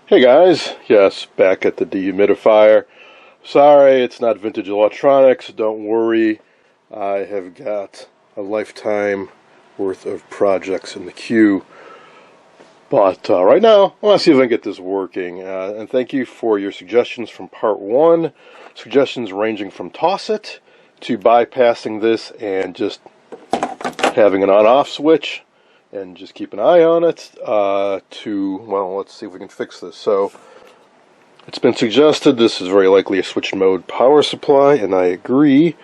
Hey guys, yes, back at the dehumidifier. Sorry, it's not vintage electronics, don't worry. I have got a lifetime worth of projects in the queue. But right now, I want to see if I can get this working. And thank you for your suggestions from part 1. Suggestions ranging from toss it to bypassing this and just having an on-off switch and just keep an eye on it, to, well, let's see if we can fix this. So, it's been suggested this is very likely a switch mode power supply, and I agree.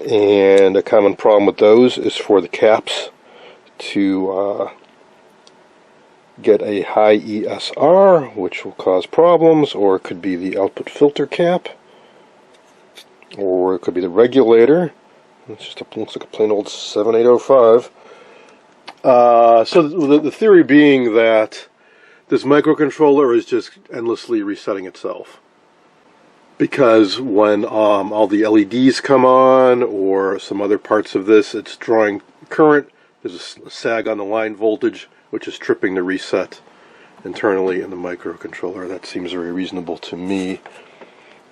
And a common problem with those is for the caps to get a high ESR, which will cause problems, or it could be the output filter cap, or it could be the regulator. It's just looks like a plain old 7805. So the theory being that this microcontroller is just endlessly resetting itself, because when all the LEDs come on or some other parts of this, it's drawing current. There's a sag on the line voltage, which is tripping the reset internally in the microcontroller. That seems very reasonable to me.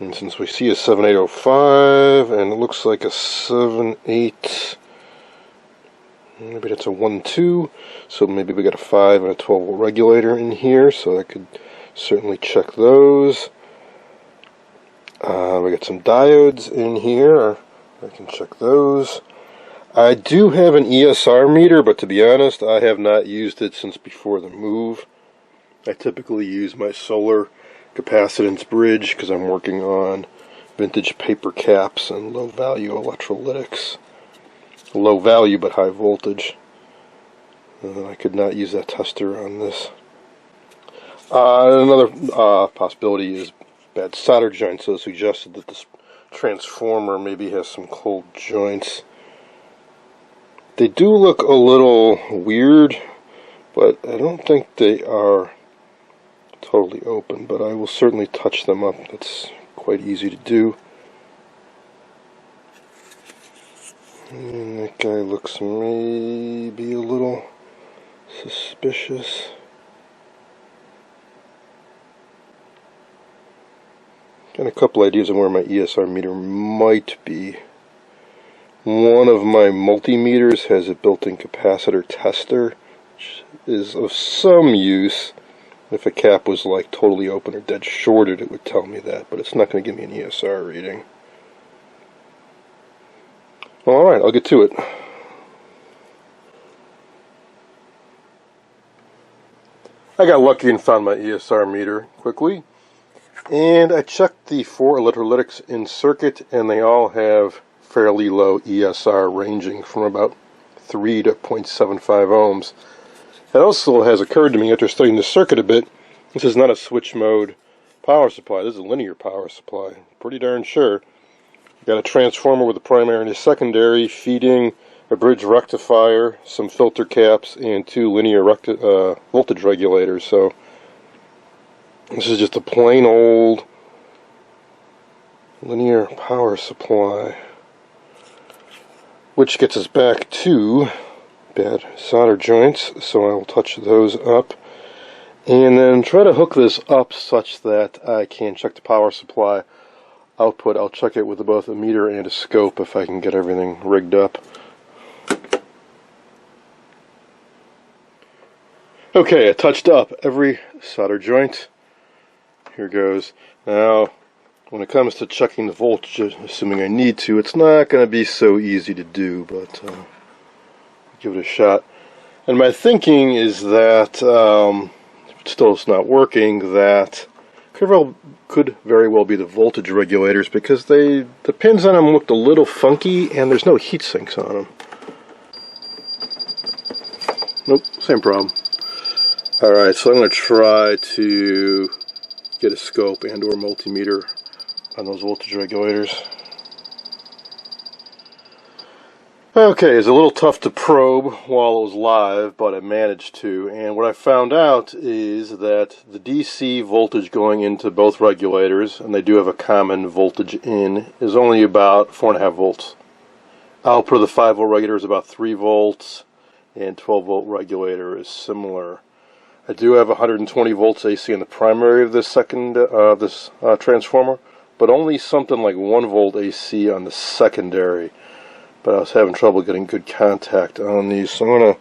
And since we see a 7805 and it looks like a 78, maybe that's a 1-2, so maybe we got a 5 and a 12 volt regulator in here, so I could certainly check those. We got some diodes in here, I can check those. I do have an ESR meter, but to be honest, I have not used it since before the move. I typically use my solar capacitance bridge because I'm working on vintage paper caps and low value electrolytics. Low value but high voltage. I could not use that tester on this. Another possibility is bad solder joints. So it suggested that this transformer maybe has some cold joints. They do look a little weird, but I don't think they are totally open, but I will certainly touch them up. That's quite easy to do. And that guy looks maybe a little suspicious. Got a couple ideas on where my ESR meter might be. One of my multimeters has a built-in capacitor tester, which is of some use. If a cap was like totally open or dead shorted, it would tell me that, but it's not going to give me an ESR reading. Well, alright, I'll get to it. I got lucky and found my ESR meter quickly, and I checked the 4 electrolytics in circuit, and they all have fairly low ESR, ranging from about 3 to 0.75 ohms. It also has occurred to me after studying the circuit a bit, this is not a switch mode power supply, this is a linear power supply. Pretty darn sure. Got a transformer with a primary and a secondary feeding a bridge rectifier, some filter caps, and 2 linear voltage regulators. So this is just a plain old linear power supply, which gets us back to bad solder joints, so I will touch those up and then try to hook this up such that I can check the power supply output. I'll check it with both a meter and a scope if I can get everything rigged up. Okay, I touched up every solder joint. Here goes. Now, when it comes to checking the voltage, assuming I need to, it's not going to be so easy to do, but give it a shot. And my thinking is that, if still it's not working, that could very well be the voltage regulators, because the pins on them looked a little funky and there's no heat sinks on them. Nope, same problem. Alright, so I'm going to try to get a scope and or multimeter on those voltage regulators. Okay, it's a little tough to probe while it was live, but I managed to. And what I found out is that the DC voltage going into both regulators, and they do have a common voltage in, is only about 4.5 volts. Output of the 5 volt regulator is about 3 volts, and 12 volt regulator is similar. I do have 120 volts AC in the primary of this transformer, but only something like 1 volt AC on the secondary. But I was having trouble getting good contact on these, so I'm going to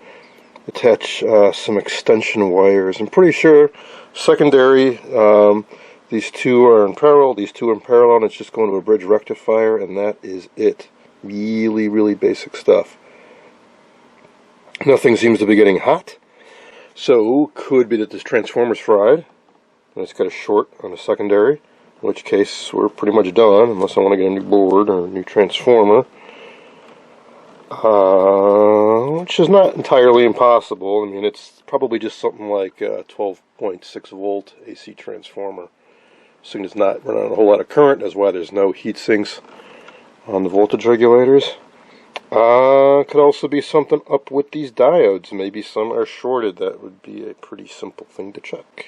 attach some extension wires. I'm pretty sure secondary, these two are in parallel, these two are in parallel, and it's just going to a bridge rectifier, and that is it. Really, really basic stuff. Nothing seems to be getting hot, so could be that this transformer's fried, and it's got a short on the secondary, in which case we're pretty much done, unless I want to get a new board or a new transformer. Which is not entirely impossible. I mean, it's probably just something like a 12.6 volt AC transformer. This thing does not run on a whole lot of current, that's why there's no heat sinks on the voltage regulators. Could also be something up with these diodes. Maybe some are shorted. That would be a pretty simple thing to check.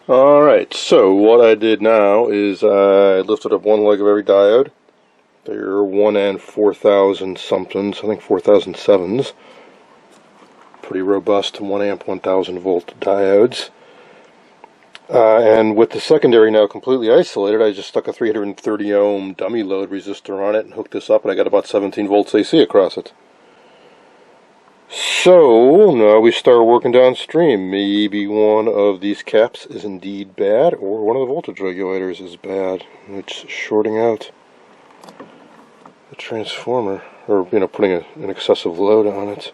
Alright, so what I did now is I lifted up one leg of every diode. They're 1N 4000 somethings, I think 4007s. Pretty robust 1 amp 1000 volt diodes. And with the secondary now completely isolated, I just stuck a 330 ohm dummy load resistor on it and hooked this up, and I got about 17 volts AC across it. So now we start working downstream. Maybe one of these caps is indeed bad, or one of the voltage regulators is bad. It's shorting out the transformer, or putting an excessive load on it.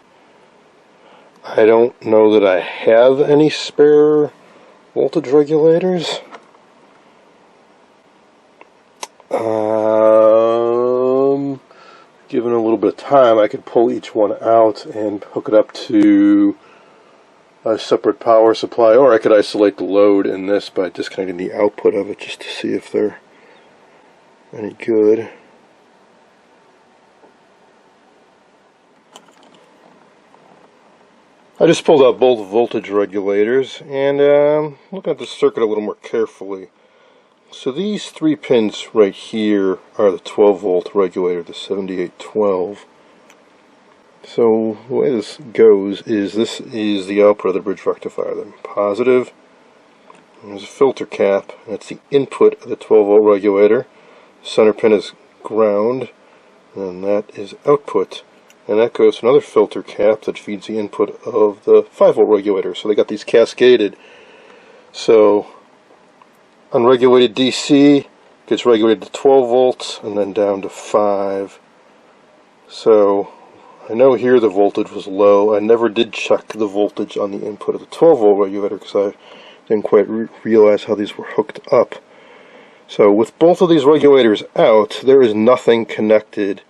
I don't know that I have any spare voltage regulators. Given a little bit of time, I could pull each one out and hook it up to a separate power supply, or I could isolate the load in this by disconnecting the output of it just to see if they're any good. I just pulled out both voltage regulators and looking at the circuit a little more carefully. So these 3 pins right here are the 12 volt regulator, the 7812. So the way this goes is this is the output of the bridge rectifier. The positive, there's a filter cap, and that's the input of the 12 volt regulator. The center pin is ground, and that is output. And that goes to another filter cap that feeds the input of the 5 volt regulator. So they got these cascaded. So unregulated DC gets regulated to 12 volts and then down to 5. So I know here the voltage was low. I never did check the voltage on the input of the 12 volt regulator because I didn't quite realize how these were hooked up. So with both of these regulators out, there is nothing connected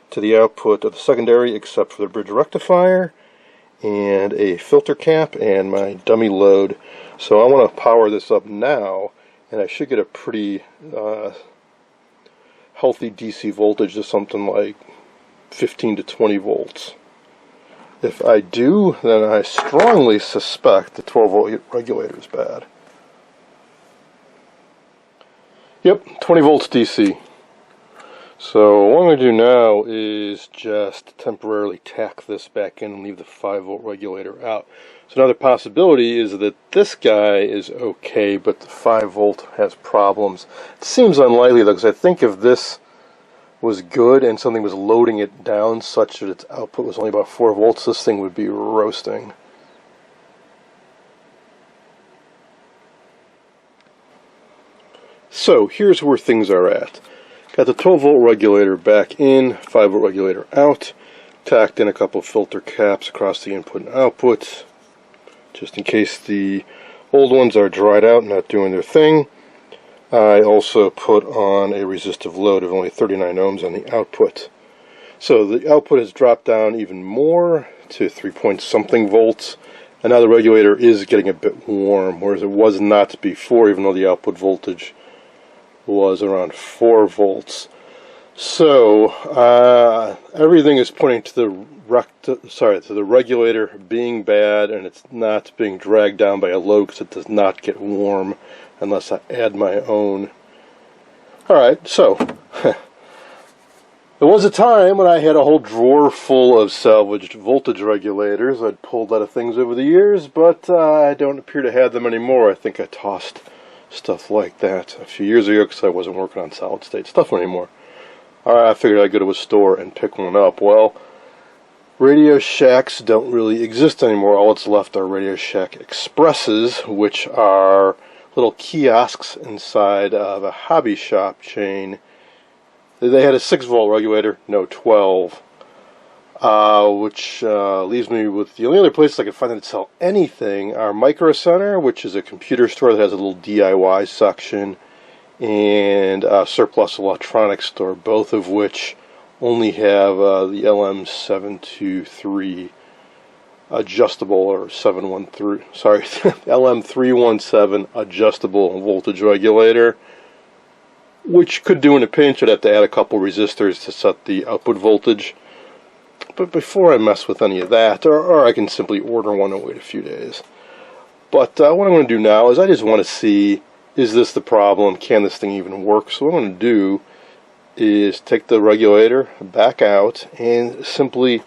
to the output of the secondary except for the bridge rectifier and a filter cap and my dummy load. So I want to power this up now, and I should get a pretty healthy DC voltage of something like 15 to 20 volts. If I do, then I strongly suspect the 12 volt regulator is bad. Yep, 20 volts DC. So what I'm going to do now is just temporarily tack this back in and leave the 5 volt regulator out. So another possibility is that this guy is okay, but the 5 volt has problems. It seems unlikely though, because I think if this was good and something was loading it down such that its output was only about 4 volts, this thing would be roasting. So here's where things are at. Got the 12 volt regulator back in, 5 volt regulator out, tacked in a couple of filter caps across the input and output, just in case the old ones are dried out and not doing their thing. I also put on a resistive load of only 39 ohms on the output. So the output has dropped down even more to 3 point something volts, and now the regulator is getting a bit warm, whereas it was not before, even though the output voltage was around 4 volts. So everything is pointing to the regulator being bad, and it's not being dragged down by a load because it does not get warm unless I add my own. Alright, so There was a time when I had a whole drawer full of salvaged voltage regulators. I'd pulled out of things over the years, but I don't appear to have them anymore. I think I tossed stuff like that a few years ago because I wasn't working on solid state stuff anymore. Alright, I figured I'd go to a store and pick one up. Well, Radio Shacks don't really exist anymore. All that's left are Radio Shack Expresses, which are little kiosks inside of a hobby shop chain. They had a 6-volt regulator, no 12, which leaves me with the only other places I could find that sell anything are Micro Center, which is a computer store that has a little DIY section, and Surplus Electronics Store, both of which only have the LM723 adjustable, or 713, sorry, LM317 adjustable voltage regulator, which could do in a pinch. I'd have to add a couple resistors to set the output voltage. But before I mess with any of that, or I can simply order one and wait a few days. But what I'm going to do now is I just want to see, is this the problem? Can this thing even work? So what I'm going to do is take the regulator back out and simply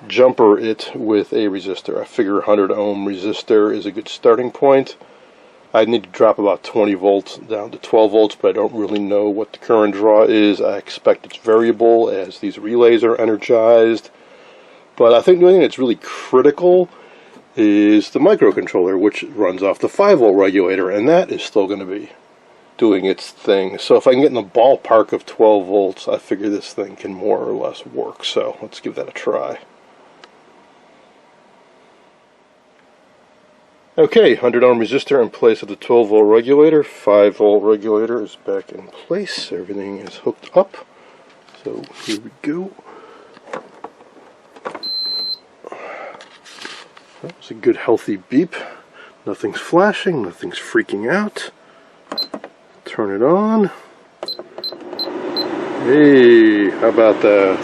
jumper it with a resistor. I figure 100 ohm resistor is a good starting point. I need to drop about 20 volts down to 12 volts, but I don't really know what the current draw is. I expect it's variable as these relays are energized. But I think the only thing that's really critical is the microcontroller, which runs off the 5-volt regulator, and that is still going to be doing its thing. So if I can get in the ballpark of 12 volts, I figure this thing can more or less work. So let's give that a try. Okay, 100 ohm resistor in place of the 12 volt regulator. 5 volt regulator is back in place. Everything is hooked up. So here we go. That was a good healthy beep. Nothing's flashing, nothing's freaking out. Turn it on. Hey, how about that?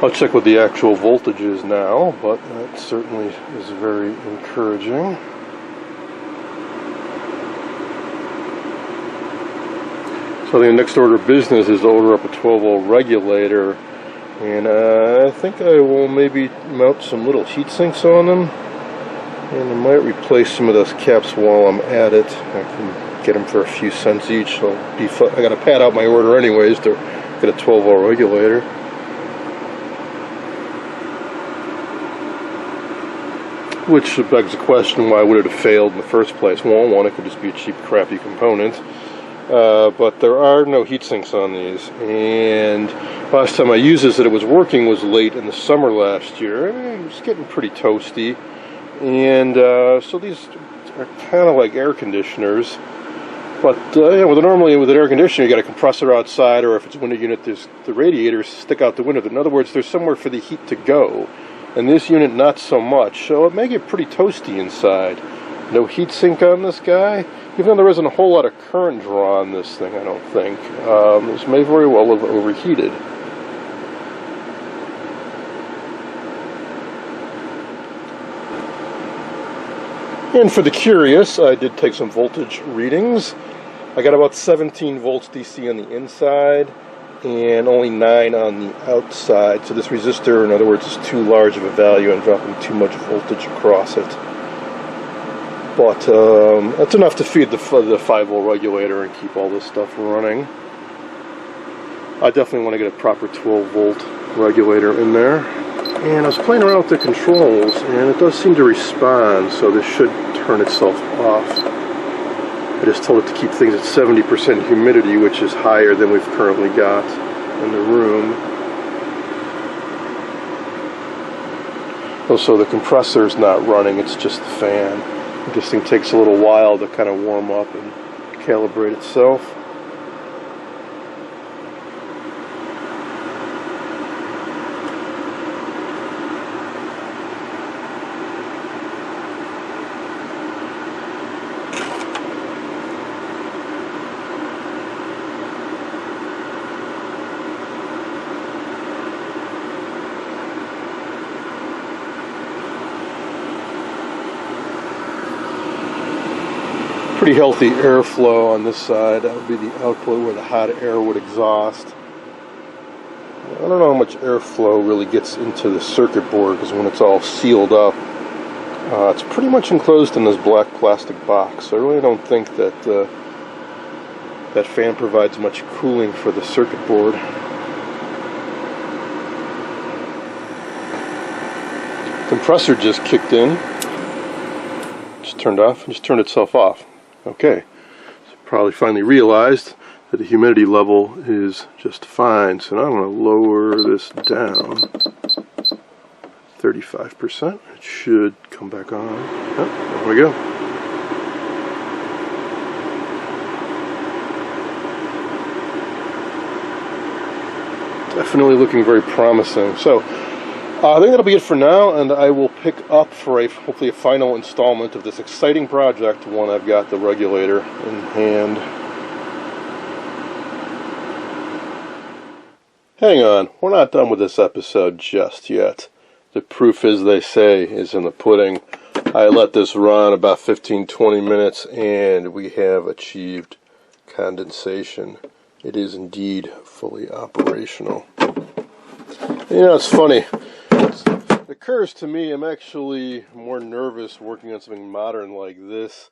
I'll check what the actual voltage is now, but that certainly is very encouraging. So the next order of business is to order up a 12 volt regulator, and I think I will maybe mount some little heat sinks on them, and I might replace some of those caps while I'm at it. I can get them for a few cents each, so I got to pad out my order anyways to get a 12 volt regulator. Which begs the question, why would it have failed in the first place? Well, one, it could just be a cheap, crappy component. But there are no heat sinks on these. And last time I used this that it was working was late in the summer last year. It was getting pretty toasty. And so these are kind of like air conditioners. But normally with an air conditioner, you got a compressor outside, or if it's a window unit, there's the radiators stick out the window. In other words, there's somewhere for the heat to go. And this unit, not so much, so it may get pretty toasty inside. No heat sink on this guy, even though there isn't a whole lot of current draw on this thing, I don't think. This may very well have overheated. And for the curious, I did take some voltage readings. I got about 17 volts DC on the inside, and only 9 on the outside. So this resistor, in other words, is too large of a value and dropping too much voltage across it. But that's enough to feed the 5 volt regulator and keep all this stuff running. I definitely want to get a proper 12 volt regulator in there. And I was playing around with the controls, and it does seem to respond, so this should turn itself off. I just told it to keep things at 70% humidity, which is higher than we've currently got in the room. Also, the compressor's not running, it's just the fan. This thing takes a little while to kind of warm up and calibrate itself. pretty healthy airflow on this side. That would be the output where the hot air would exhaust. I don't know how much airflow really gets into the circuit board, because when it's all sealed up, it's pretty much enclosed in this black plastic box. So I really don't think that that fan provides much cooling for the circuit board. Compressor just kicked in, just turned off, and just turned itself off. Okay, so probably finally realized that the humidity level is just fine. So now I'm going to lower this down 35%. It should come back on. Oh, there we go. Definitely looking very promising. So I think that'll be it for now, and I will pick up for hopefully a final installment of this exciting project when I've got the regulator in hand. Hang on, we're not done with this episode just yet. The proof, as they say, is in the pudding. I let this run about 15-20 minutes, and we have achieved condensation. It is indeed fully operational. You know, it's funny. It occurs to me I'm actually more nervous working on something modern like this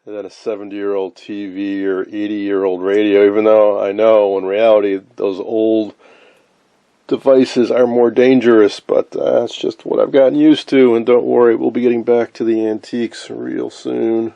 than a 70-year-old TV or 80-year-old radio, even though I know in reality those old devices are more dangerous, but that's just what I've gotten used to, and don't worry, we'll be getting back to the antiques real soon.